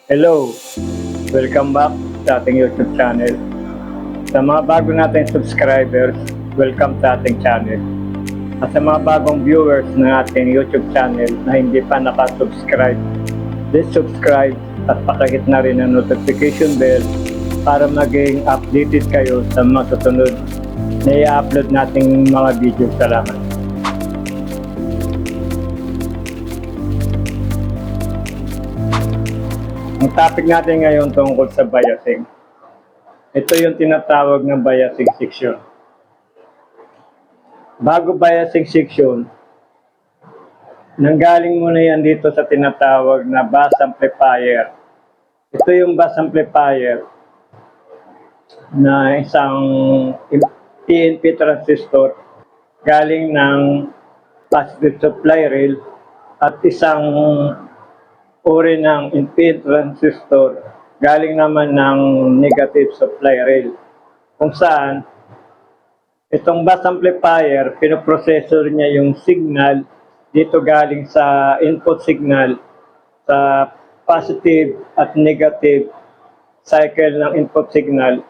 Hello! Welcome back sa ating YouTube channel. Sa mga bago nating subscribers, welcome sa ating channel. At sa mga bagong viewers ng ating YouTube channel na hindi pa nakasubscribe, please subscribe at pakihit na rin ang notification bell para maging updated kayo sa mga susunod na i-upload nating mga video. Salamat! Ang topic natin ngayon tungkol sa biasing. Ito yung tinatawag na biasing section. Bago biasing section, nanggaling muna yan dito sa tinatawag na bus amplifier. Ito yung bus amplifier na isang PNP transistor galing ng positive supply rail at isang uri ng NPN transistor galing naman ng negative supply rail, kung saan itong bus amplifier, pinoprocessor niya yung signal dito galing sa input signal sa positive at negative cycle ng input signal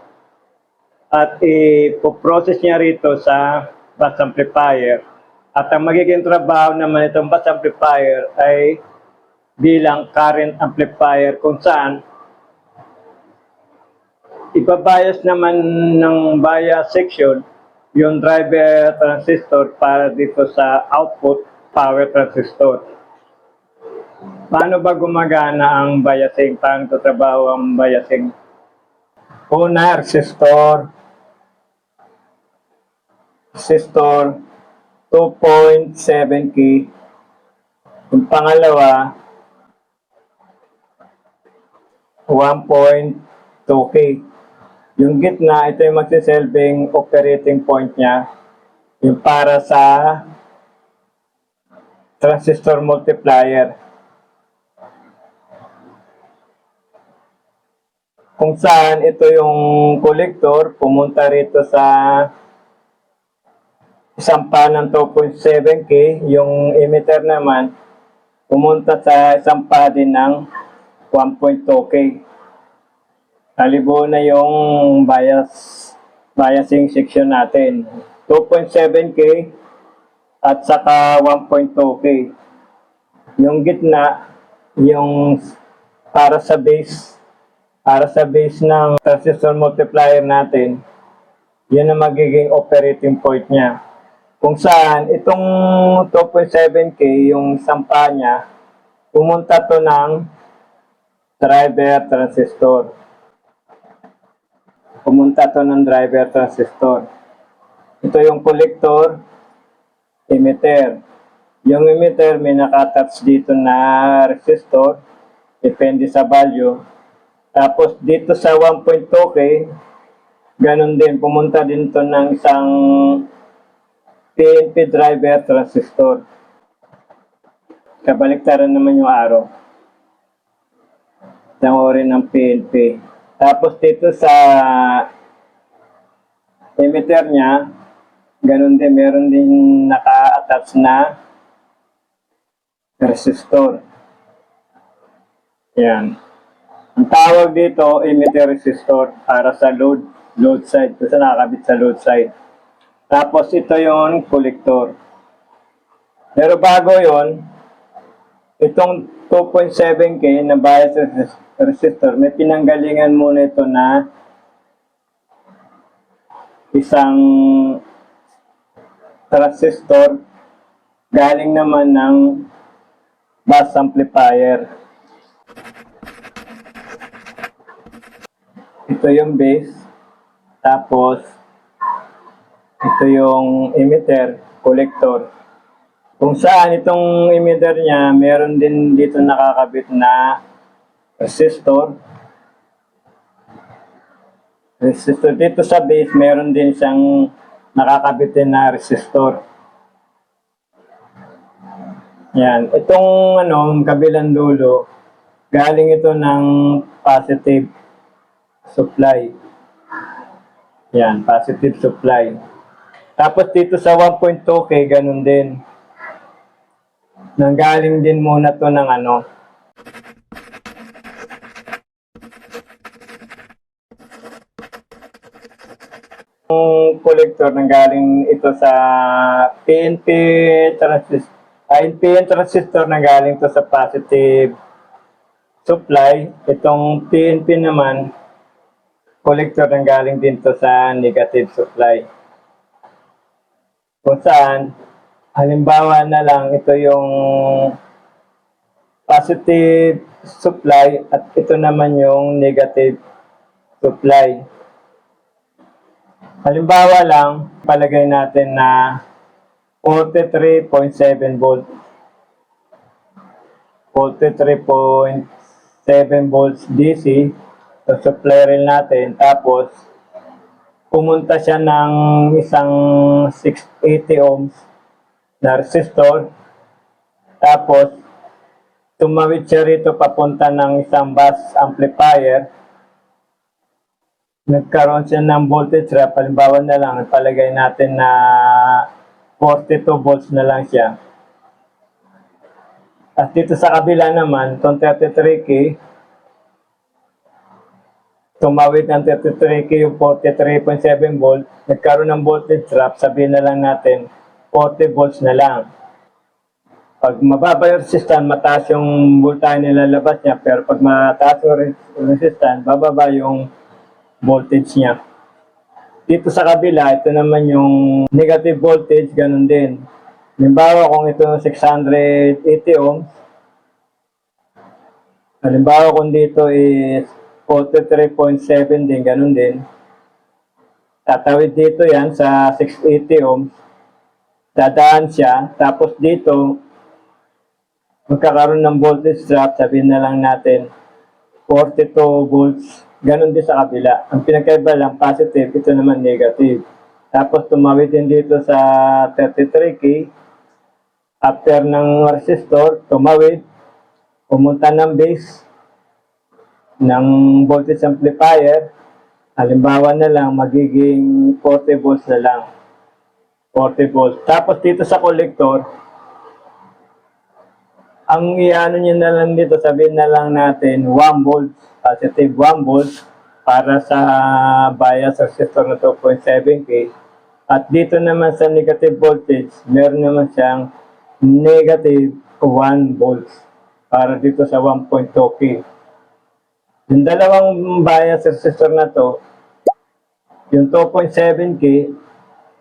at ipoprocess niya rito sa bus amplifier. At ang magiging trabaho naman itong bus amplifier ay bilang current amplifier, kung saan ibabias naman ng bias section yung driver transistor para dito sa output power transistor. Paano ba gumagana ang biasing? Paano tatrabaho ang biasing? Una, resistor 2.7K. Yung pangalawa, 1.2K. Yung gitna, ito yung magsisilbing operating point niya. Yung para sa transistor multiplier. Kung saan ito yung collector, pumunta rito sa isang pan ng 2.7K. Yung emitter naman, pumunta sa isang pan din ng 1.2K. Talibo na yung biasing section natin. 2.7K at saka 1.2K. Yung gitna, yung para sa base ng transistor multiplier natin, yun ang magiging operating point niya. Kung saan itong 2.7K, yung sampa niya, pumunta to ng driver transistor. Ito yung collector, emitter. Yung emitter may nakatouch dito na resistor, depende sa value. Tapos dito sa 1.2K, ganun din, pumunta din to ng isang PNP driver transistor. Kabaliktaran naman yung arrow. Isang uri ng PNP. Tapos dito sa emitter niya, ganun din, meron din naka-attach na resistor. Yan. Ang tawag dito, emitter resistor para sa load side. Kasi nakakabit sa load side. Tapos ito yung collector. Pero bago yon, itong 2.7K na bias resistor, may pinanggalingan muna ito na isang transistor galing naman ng bus amplifier. Ito yung base, tapos ito yung emitter, collector. Kung saan itong emitter niya, meron din dito nakakabit na resistor. Dito sa base, meron din siyang nakakabit din na resistor. Yan. Itong kabilang dulo, galing ito ng positive supply. Yan, positive supply. Tapos dito sa 1.2K, ganun din. Nanggaling din muna to ng collector nanggaling ito sa PNP transistor. NPN transistor nanggaling to sa positive supply. Itong PNP naman, collector nanggaling din to sa negative supply. Kung saan, halimbawa na lang, ito yung positive supply at ito naman yung negative supply. Halimbawa lang, palagay natin na 43.7 volt. 43.7 volts DC. So, supply rail natin. Tapos, pumunta siya ng isang 680 ohms na resistor. Tapos, tumawid siya rito papunta ng isang bus amplifier. Nagkaroon siya ng voltage drop. Halimbawa na lang, palagay natin na 42 volts na lang siya. At dito sa kabila naman, itong 33K, tumawid ng 33K yung 43.7 volt, nagkaroon ng voltage drop, sabihin na lang natin, 40 volts na lang. Pag mababa yung resistance, mataas yung voltage nilalabas niya, pero pag mataas yung resistance, bababa yung voltage niya. Dito sa kabila, ito naman yung negative voltage, ganun din. Halimbawa kung ito 680 ohms, halimbawa kung dito is 43.7 din, ganun din. Tatawid dito yan sa 680 ohms, dadaan siya, tapos dito, magkakaroon ng voltage drop, sabihin na lang natin, 42 volts. Ganon din sa kabila. Ang pinagkaiba lang, positive, ito naman negative. Tapos tumawid din dito sa 33K. After ng resistor, tumawid, pumunta ng base ng voltage amplifier. Halimbawa na lang, magiging 40 volts na lang. 40 volts. Tapos dito sa collector, ang iano nyo na lang dito, sabihin na lang natin 1 volts, positive 1 volts para sa bias resistor na 2.7K. At dito naman sa negative voltage, meron naman siyang negative 1 volts para dito sa 1.2K. Yung dalawang bias resistor na to, yung 2.7K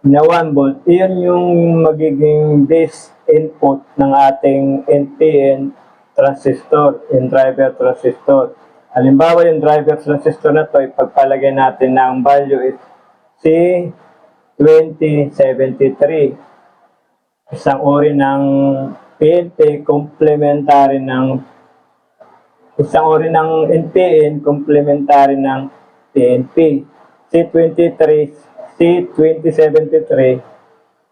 na 1 volt, iyon yung magiging base input ng ating NPN transistor, yung driver transistor. Halimbawa, yung driver transistor na to, ipagpalagay natin na ang value is C2073. Isang uri ng PNP, complementary ng isang uri ng NPN, complementary ng PNP. C2073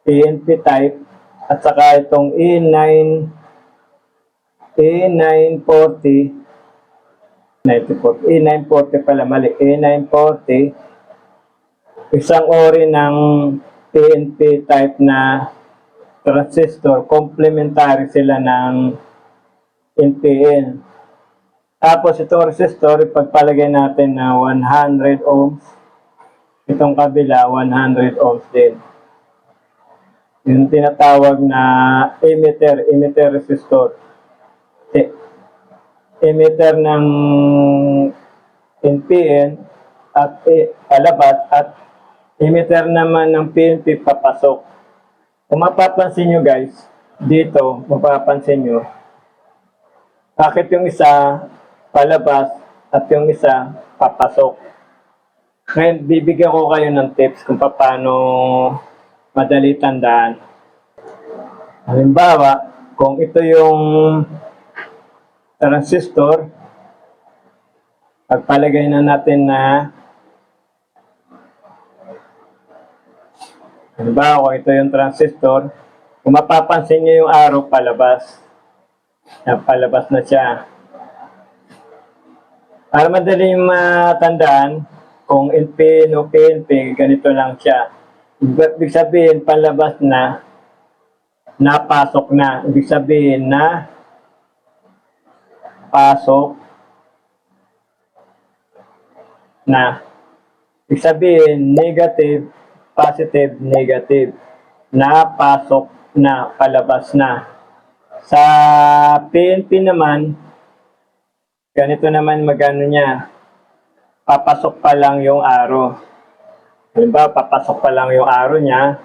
PNP type at saka itong E940 E940 pala, mali, E940, isang ori ng PNP type na transistor, complementary sila ng NPN. Tapos itong resistor, ipagpalagay natin na 100 ohms. Itong kabila, 100 ohms din. Yung tinatawag na emitter resistor. Emitter ng NPN at palabas at emitter naman ng PNP papasok. Kung mapapansin nyo guys, dito, mapapansin nyo, bakit yung isa palabas at yung isa papasok? Ngayon, bibigyan ko kayo ng tips kung paano madali tandaan. Halimbawa, kung ito yung transistor, pagpalagay na natin na halimbawa, kung ito yung transistor, kung mapapansin nyo yung arrow palabas. Yan, palabas na siya. Para madali matandaan, kung NPN o PNP, ganito lang siya. Ibig sabihin, palabas na, napasok na. Ibig sabihin na, pasok na. Ibig sabihin, negative, positive, negative, na pasok na, palabas na. Sa PNP naman, ganito naman magano niya, papasok pa lang yung arrow. Halimbawa, papasok pa lang yung arrow niya.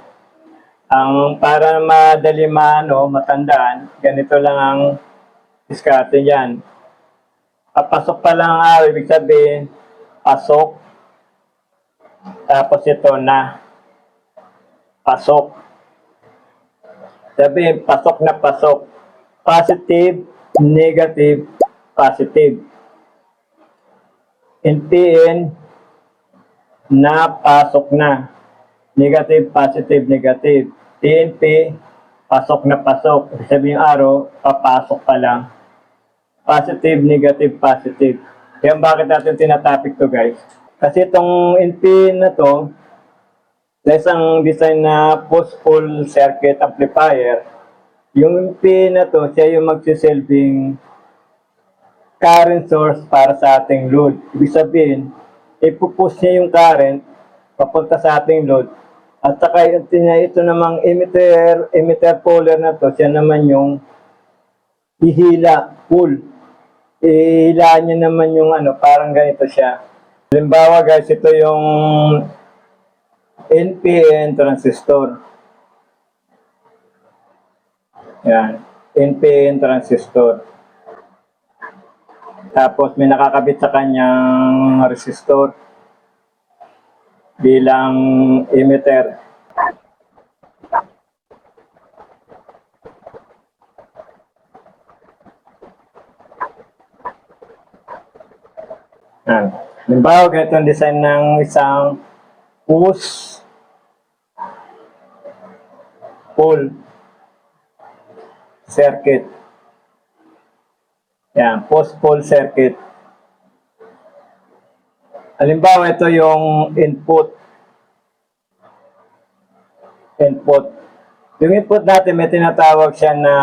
Ang para madali matandaan, ganito lang ang diskarte niyan. Papasok pa lang ang arrow, ibig sabihin, pasok. Tapos ito na, pasok. Sabihin, pasok na pasok. Positive, negative, positive. NPN, na pasok na. Negative, positive, negative. PNP, pasok na pasok. Sabi yung arrow, papasok pa lang. Positive, negative, positive. Kaya bakit natin tinatopic to, guys? Kasi itong NPN na to, sa isang design na post-pole circuit amplifier, yung NPN na to, siya yung magsisilbing current source para sa ating load. Ibig sabihin, ipupush niya yung current papunta sa ating load. At saka ito namang emitter polar na to, siya naman yung hihila, pull. Ihilaan niya naman yung parang ganito siya. Halimbawa guys, ito yung NPN transistor. Yan, NPN transistor. Tapos may nakakabit sa kanyang resistor bilang emitter. Halimbawa, ganito ang design ng isang push pull circuit. Yan, push-pull circuit. Halimbawa, ito yung input. Yung input natin, may tinatawag siya na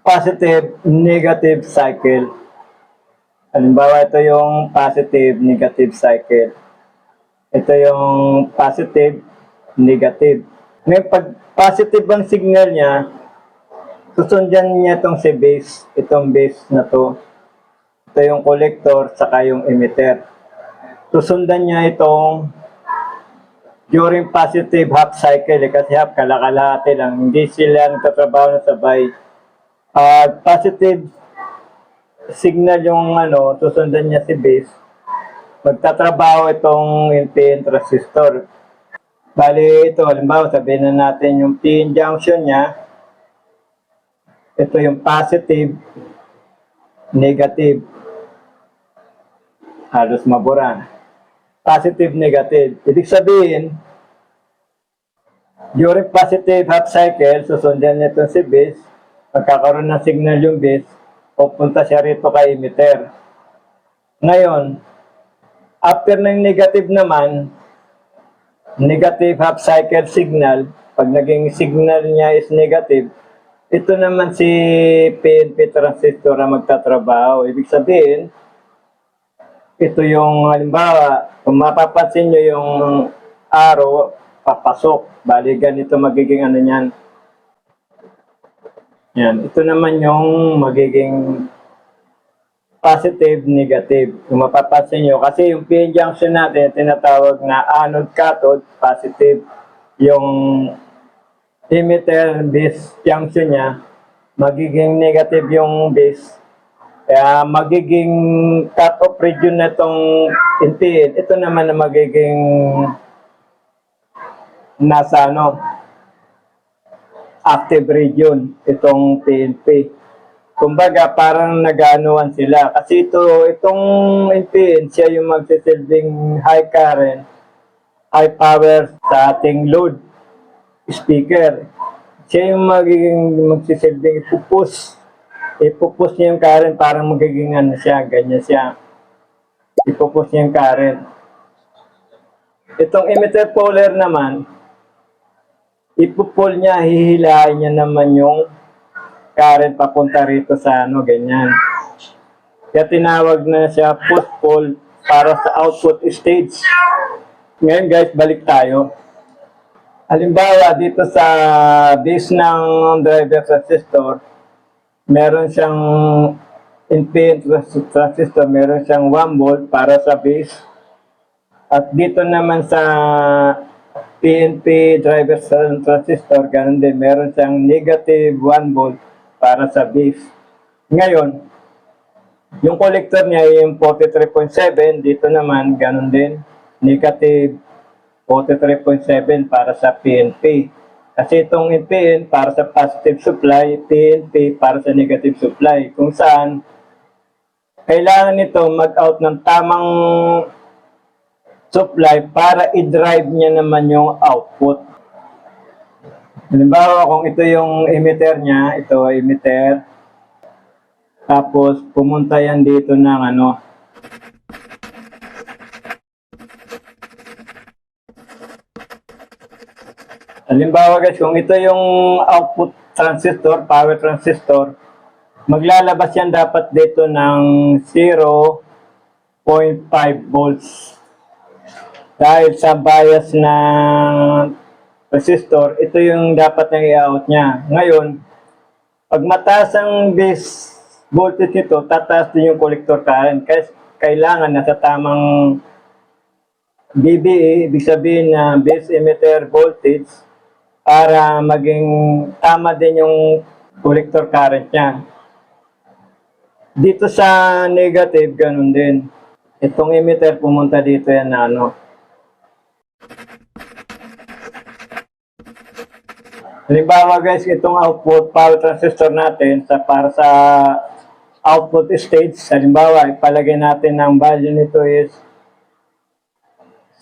positive, negative cycle. Halimbawa, ito yung positive, negative cycle. Ito yung positive, negative. Ngayon, pag positive ang signal niya, susundan niya itong si base, itong base na to. Ito yung collector, saka yung emitter. Susundan niya itong during positive half cycle, kasi half kalakalahati lang. Hindi sila nagtatrabaho na sabay. Positive signal yung susundan niya si base. Magtatrabaho itong NPN transistor. Bali ito, halimbawa sabihin na natin yung PN junction niya. Ito yung positive, negative. Halos mabura. Positive, negative. Ibig sabihin, during positive half cycle, susundan nito si base, magkakaroon ng signal yung base, pupunta siya rito kay emitter. Ngayon, after ng negative naman, negative half cycle signal, pag naging signal niya is negative, ito naman si PNP transistor na magtatrabaho. Ibig sabihin, ito yung halimbawa, kung mapapansin nyo yung arrow, papasok. Bali, ganito magiging niyan. Yan. Ito naman yung magiging positive, negative. Kung mapapansin nyo, kasi yung PN junction natin, tinatawag na anode, cathode, positive. Yung emitter base junction niya, magiging negative yung base. Kaya magiging cut-off region na itong NPN. Ito naman na magiging nasa active region, itong PNP. Kumbaga, parang nag-anuan sila. Kasi itong NPN, siya yung magsisilbing high current, high power sa ating load speaker. Siya yung magsisilbing ipupus niya yung current, parang magiging siya, ganyan siya. Ipupus niya yung current. Itong emitter polar naman, ipupul niya, hihilahin niya naman yung current papunta rito sa ganyan. Kaya tinawag na siya push-pull para sa output stage. Ngayon guys, balik tayo. Halimbawa, dito sa base ng driver transistor, meron siyang NPN transistor, meron siyang 1 volt para sa base. At dito naman sa PNP driver transistor, ganun din, meron siyang negative 1 volt para sa base. Ngayon, yung collector niya yung 43.7, dito naman, ganun din, negative 43.7 para sa PNP. Kasi itong NPN para sa positive supply, PNP para sa negative supply. Kung saan, kailangan nito mag-out ng tamang supply para i-drive niya naman yung output. Halimbawa, kung ito yung emitter niya, ito emitter, tapos pumunta yan dito ng halimbawa guys, kung ito yung output transistor, power transistor, maglalabas yan dapat dito ng 0.5 volts. Dahil sa bias ng resistor, ito yung dapat na i-out niya. Ngayon, pag mataas ang base voltage nito, tataas din yung collector current. Kasi kailangan nasa tamang BBE, ibig sabihin na base emitter voltage, para maging tama din yung collector current niya. Dito sa negative, ganun din. Itong emitter pumunta dito yan na Halimbawa guys, itong output power transistor natin para sa output stage, halimbawa ipalagay natin ang value nito is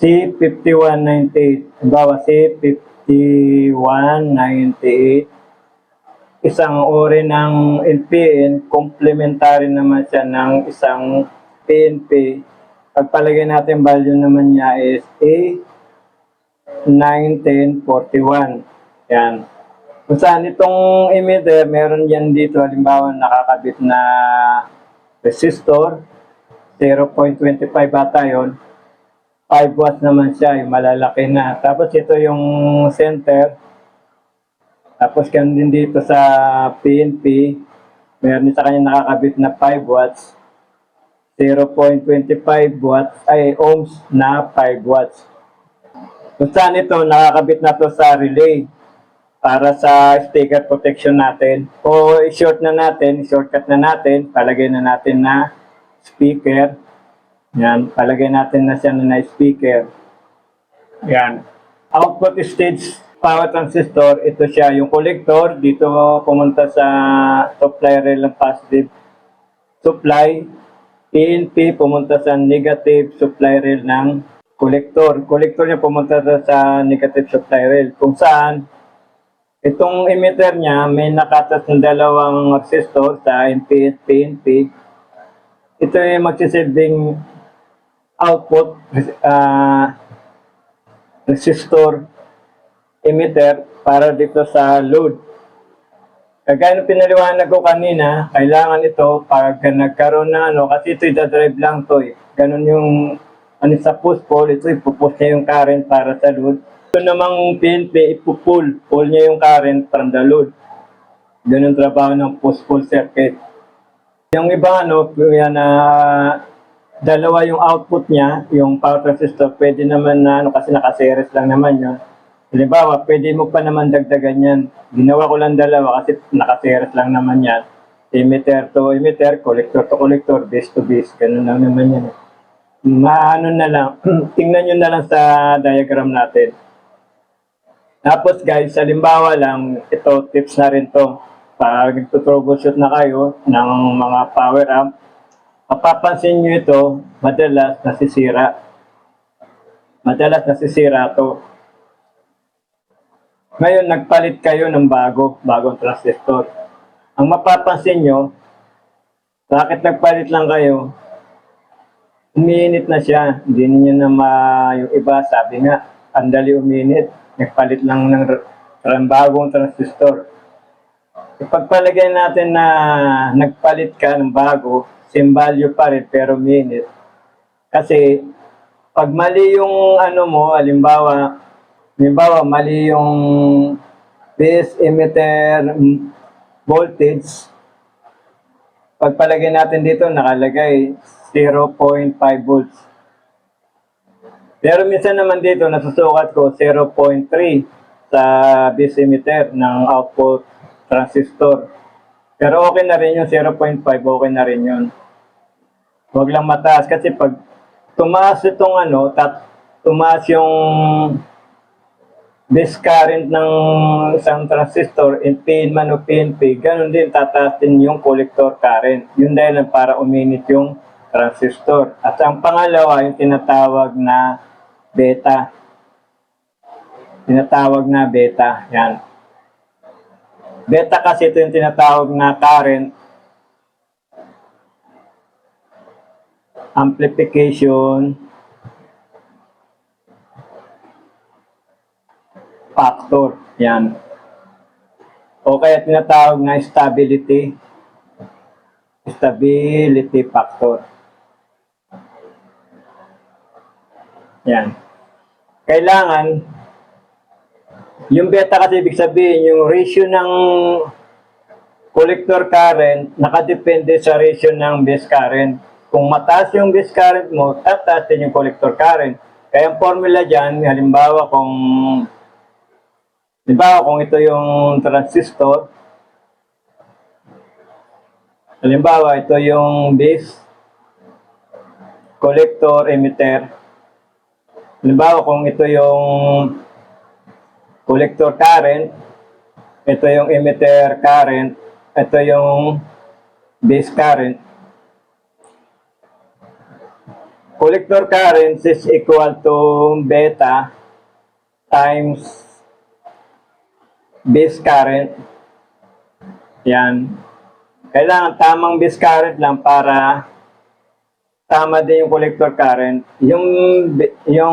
C5198. Halimbawa C5198, isang uri ng NPN, complementary naman siya ng isang PNP. Pagpalagay natin value naman niya is A91041. Yan. Kung saan itong emitter, meron yan dito, halimbawa nakakabit na resistor, 0.25 ata yun. 5 watts naman siya, yung malalaki na. Tapos ito yung center. Tapos ganun din dito sa PNP, meron din sa kanya nakakabit na 5 watts. 0.25 watts, ohms na 5 watts. Kung saan ito, nakakabit na to sa relay para sa speaker protection natin. O i-short na natin, shortcut na natin, palagay na natin na speaker. Yan, palagay natin na siya na speaker. Yan. Output stage power transistor, ito siya, yung collector, dito pumunta sa supply rail ng positive supply. PNP pumunta sa negative supply rail ng collector. Collector niya pumunta sa negative supply rail. Kung saan, itong emitter niya, may nakatas ng dalawang resistor sa NPN, PNP. Ito ay magsisilbing output resistor emitter para dito sa load. Kagaya ng pinaliwanag ko kanina, kailangan ito pag nagkaroon na kasi ito i-drive lang to eh. Ganun yung sa push pull, ito ipupush niya yung current para sa load. Ito namang PNP, ipupull niya yung current from the load. Ganun trabaho ng push-pull circuit. Yung iba yan dalawa yung output niya, yung power transistor, pwede naman na kasi nakaseries lang naman yun. Halimbawa, pwede mo pa naman dagdagan yan. Ginawa ko lang dalawa kasi nakaseries lang naman yan. Emitter to emitter, collector to collector, base to base. Ganun lang naman yan. Maano na lang, tingnan nyo na lang sa diagram natin. Tapos guys, halimbawa lang, ito tips na rin to. Pag nagtutroubleshoot na kayo ng mga power amp, mapapansin nyo ito, madalas nasisira. Madalas nasisira to. Ngayon, nagpalit kayo ng bagong transistor. Ang mapapansin nyo, bakit nagpalit lang kayo? Umiinit na siya. Hindi niyo na yung iba, sabi nga, andali umiinit. Nagpalit lang ng bagong transistor. Ipagpalagay natin na nagpalit ka ng bago, same value pa rin pero minute. Kasi pag mali yung mo, halimbawa, Halimbawa, mali yung base emitter voltage. Pagpalagay natin dito, nakalagay 0.5 volts. Pero minsan naman dito, nasusukat ko 0.3 sa base emitter ng output transistor. Pero okay na rin yung 0.5, okay na rin yun. Huwag lang mataas kasi pag tumaas itong tumaas yung base current ng isang transistor, NPN man o PNP, ganun din tataas din yung collector current. Yun dahil para uminit yung transistor. At ang pangalawa, yung tinatawag na beta. Tinatawag na beta. Yan. Beta kasi ito yung tinatawag na current amplification factor. Yan. O kaya tinatawag na stability factor. Yan. Kailangan, yung beta kasi ibig sabihin, yung ratio ng collector current nakadepende sa ratio ng base current. Kung mataas yung base current mo, tataas din yung collector current. Kaya ang formula dyan, halimbawa kung ito yung transistor, halimbawa ito yung base collector emitter. Halimbawa kung ito yung collector current, ito yung emitter current, ito yung base current. Collector current is equal to beta times base current. Yan. Kailangan tamang base current lang para tama din yung collector current. Yung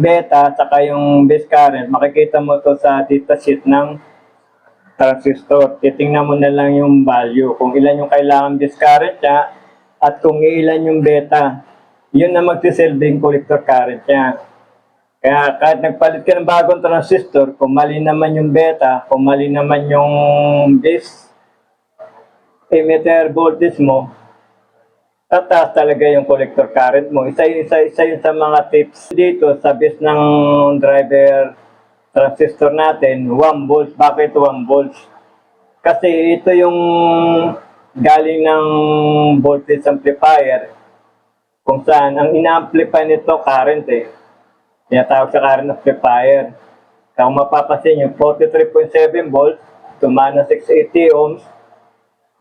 beta saka yung base current, makikita mo to sa datasheet ng transistor. Titingnan mo na lang yung value. Kung ilan yung kailangan base current niya at kung ilan yung beta. Yun na magsisilbing collector current niya. Kaya kahit nagpalit ka ng bagong transistor, kung mali naman yung beta, kung mali naman yung base emitter voltage mo, tataas talaga yung collector current mo. Isa yun sa mga tips dito sa base ng driver transistor natin, 1 volts. Bakit 1 volts? Kasi ito yung galing ng voltage amplifier kung saan ang ina-amplify nito current Tinatawag sa current amplifier. Kung mapapansin yung 43.7 volts, tumana 680 ohms,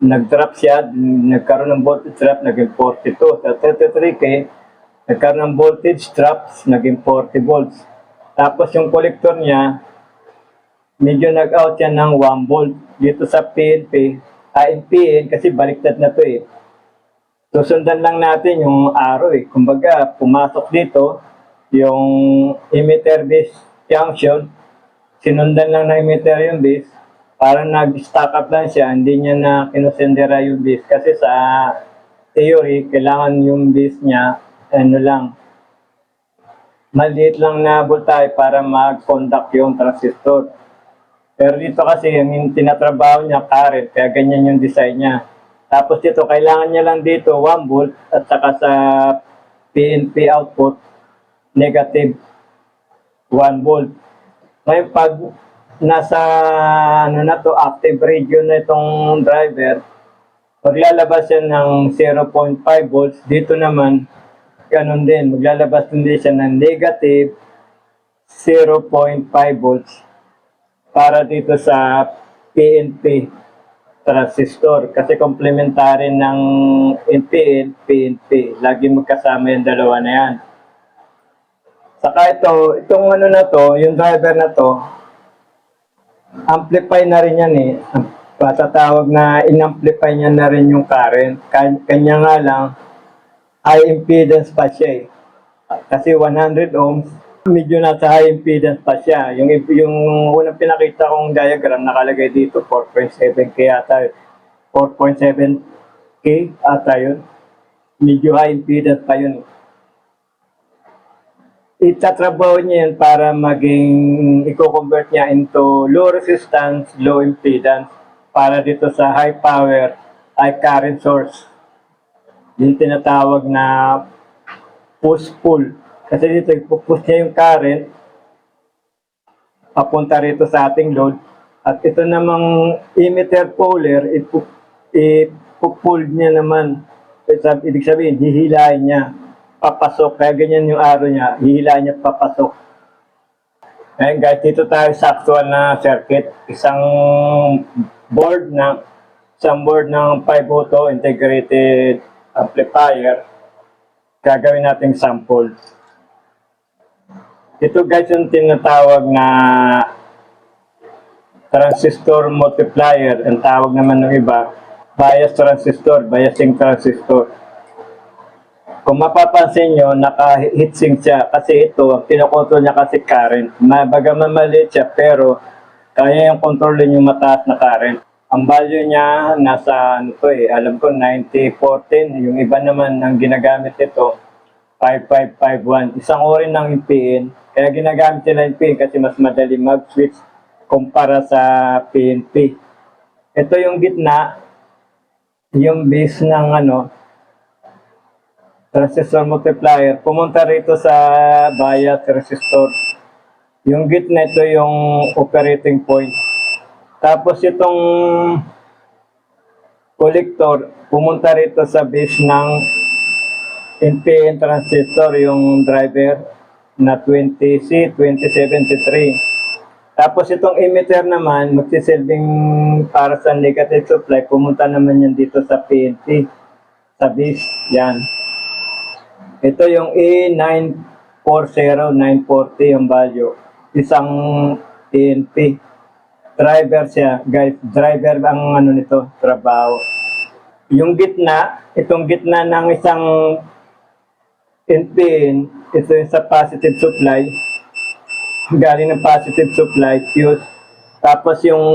nag-drop siya, nagkaroon ng voltage drop, naging 42. Sa 33K, nagkaroon ng voltage drop, naging 40 volts. Tapos yung collector niya, medyo nag-out yan ng 1 volt. Dito sa PNP, NPN, kasi baliktad na to Susundan lang natin yung arrow Kumbaga, pumasok dito, yung emitter base junction, sinundan lang ng emitter yung base, para nag-stack up lang siya, hindi niya na kinusendera yung base. Kasi sa theory, kailangan yung base niya, maliit lang na voltage para mag-conduct yung transistor. Pero dito kasi, yung tinatrabaho niya current, kaya ganyan yung design niya. Tapos dito, kailangan niya lang dito 1 volt at saka sa PNP output, negative 1 volt. Ngayon, pag nasa active region na itong driver, maglalabas yan ng 0.5 volts. Dito naman, ganun din. Maglalabas din siya ng negative 0.5 volts para dito sa PNP transistor. Kasi complementary ng NPN, PNP. Lagi magkasama yung dalawa na yan. Saka itong yung driver na to, amplify na rin yan Patatawag na in-amplify niya na rin yung current. Kanya nga lang, high impedance pa siya Kasi 100 ohms, medyo nasa high impedance pa siya. Yung unang pinakita kong diagram, nakalagay dito, 4.7K ata 4.7K ata yun. Medyo high impedance pa yun. itatrabaho niya yan para maging i-convert niya into low resistance, low impedance para dito sa high power, high current source. Yung tinatawag na push-pull. Kasi dito, ipupush niya yung current papunta rito sa ating load. At ito namang emitter polar, ipupull niya naman. Ibig sabihin, hihilahin niya papasok. Kaya ganyan yung arrow niya, hihilahin niya papasok. Ngayon guys, dito tayo sa actual na circuit. Board ng 5-auto integrated amplifier. Gagawin nating sample. Ito guys yung tinatawag na transistor multiplier. Ang tawag naman ng iba, bias transistor, biasing transistor. Kung mapapansin nyo, naka-heatsink siya kasi ito, ang kinokontrol niya kasi current. Bagaman maliit siya, pero kaya yung kontrolin yung mataas na current. Ang value niya nasa, alam ko 90-14. Yung iba naman ang ginagamit ito, 5551. Isang uri ng NPN. Kaya ginagamit nila NPN kasi mas madali mag-switch kumpara sa PNP. Ito yung gitna, yung base ng transistor multiplier, pumunta rito sa bias resistor. Yung gitna ito yung operating point. Tapos itong collector, pumunta rito sa base ng NPN transistor, yung driver na 20C2073. Tapos itong emitter naman, magsisilbing para sa negative supply, pumunta naman yan dito sa PNP, sa base, yan. Ito yung E940940 yung value. Isang PNP. Driver siya, guys. Driver ang nito, trabaho. Yung gitna, itong gitna ng isang NPN, ito yung sa positive supply. Galing ng positive supply, fuse. Tapos yung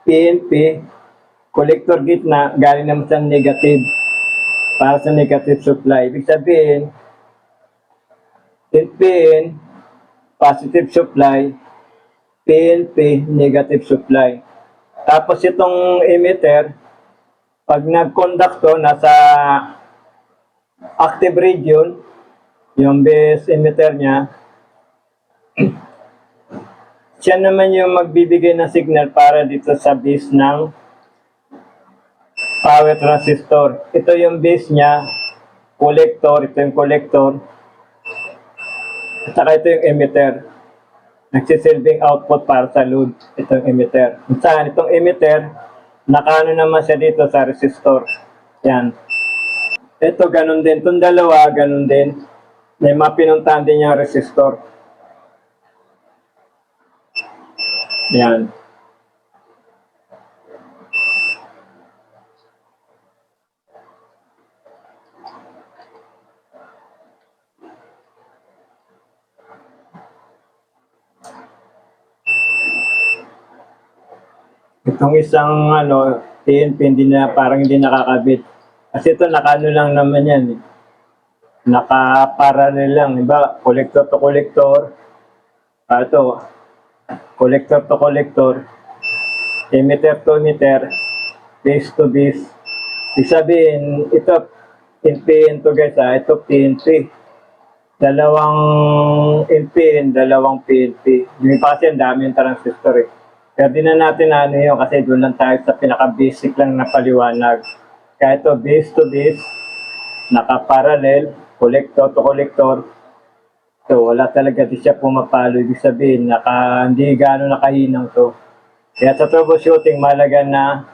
PNP, collector gitna, galing naman sa negative. Para sa negative supply. Ibig sabihin, NPN, positive supply, PNP, negative supply. Tapos itong emitter, pag nag-conduct to, nasa active region, yung base emitter niya, siya naman yung magbibigay ng signal para dito sa base ng power transistor. Ito yung base niya, collector, ito yung collector, at saka ito yung emitter. Nagsisilbing output para sa load, ito yung emitter. Saan itong emitter, nakano naman siya dito sa resistor. Yan. Ito, ganun din. Itong dalawa, ganun din. May mapinuntahan din yung resistor. Yan. Itong isang PNP parang hindi nakakabit. Kasi ito nakano lang naman yan. Naka-parallel lang. Diba? Collector to collector. Ito. Collector to collector. Emitter to emitter. Base to base. Ibig sabihin, ito NPN to guys ito PNP. Dalawang NPN, dalawang PNP. Yung kasi ang dami yung transistor eh. Kaya di na natin yun kasi doon lang tayo sa pinaka-basic lang na paliwanag. Kaya ito base to base, naka-parallel, collector to collector. So wala talaga di siya pumapalo. Ibig sabihin, hindi gano'ng nakahinang to. Kaya sa troubleshooting, malaga na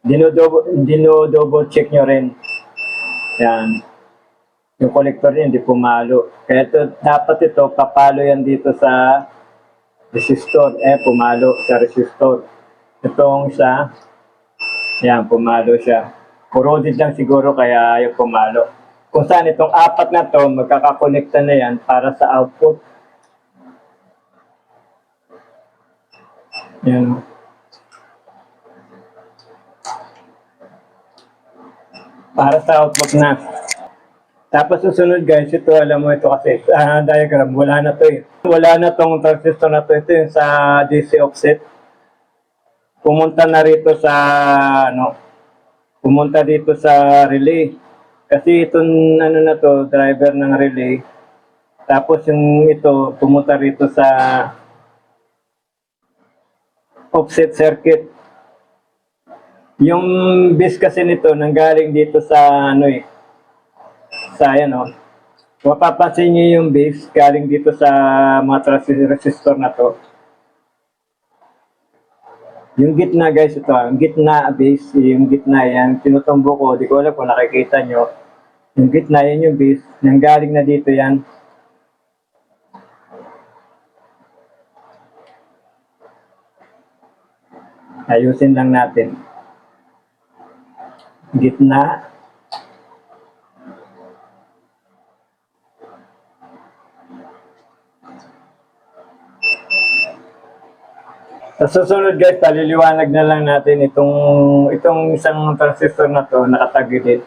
dino-double check nyo rin. Yan. Yung collector niya hindi pumalo. Kaya dapat ito, papalo yan dito sa resistor. Pumalo sa resistor. Itong isa, yan, pumalo siya. Corroded lang siguro kaya yung pumalo. Kung saan itong apat na to, magkakakonekta na yan para sa output. Yan. Para sa output na. Tapos susunod guys, ito alam mo ito kasi sa diagram, wala na to eh. Wala na tong transistor na to. Ito yung sa DC offset. Pumunta na rito sa pumunta dito sa relay. Kasi itong ano na to, driver ng relay. Tapos yung ito, pumunta rito sa offset circuit. Yung base kasi nito nanggaling dito sa sa mapapansin niyo yung base galing dito sa mga resistor na to. Yung gitna guys, ito, yung gitna base, yung gitna yan, tinutumbo ko, di ko alam kung nakikita nyo. Yung gitna yan yung base, nanggaling na dito yan. Ayusin lang natin. Gitna. Sa susunod guys, paliliwanag na lang natin itong isang transistor na to, nakatagilid.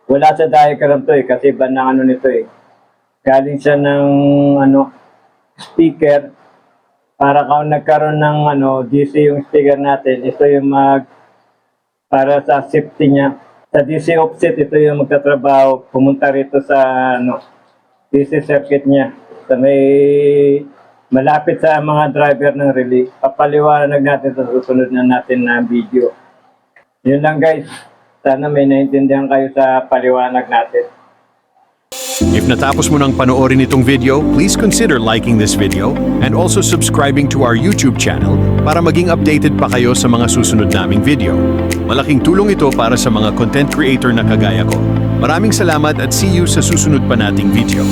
Wala sa diagram to eh, kasi iba ng ano nito eh. Galing siya ng speaker. Para kung nagkaroon ng DC yung speaker natin, ito yung para sa safety niya. Sa DC offset, ito yung magtatrabaho, pumunta rito sa DC circuit niya. Sa may malapit sa mga driver ng relay. Papaliwanag natin sa susunod na natin na video. Yun lang guys. Sana may naintindihan kayo sa paliwanag natin. If natapos mo nang panoorin itong video, please consider liking this video and also subscribing to our YouTube channel para maging updated pa kayo sa mga susunod naming video. Malaking tulong ito para sa mga content creator na kagaya ko. Maraming salamat at see you sa susunod pa nating video.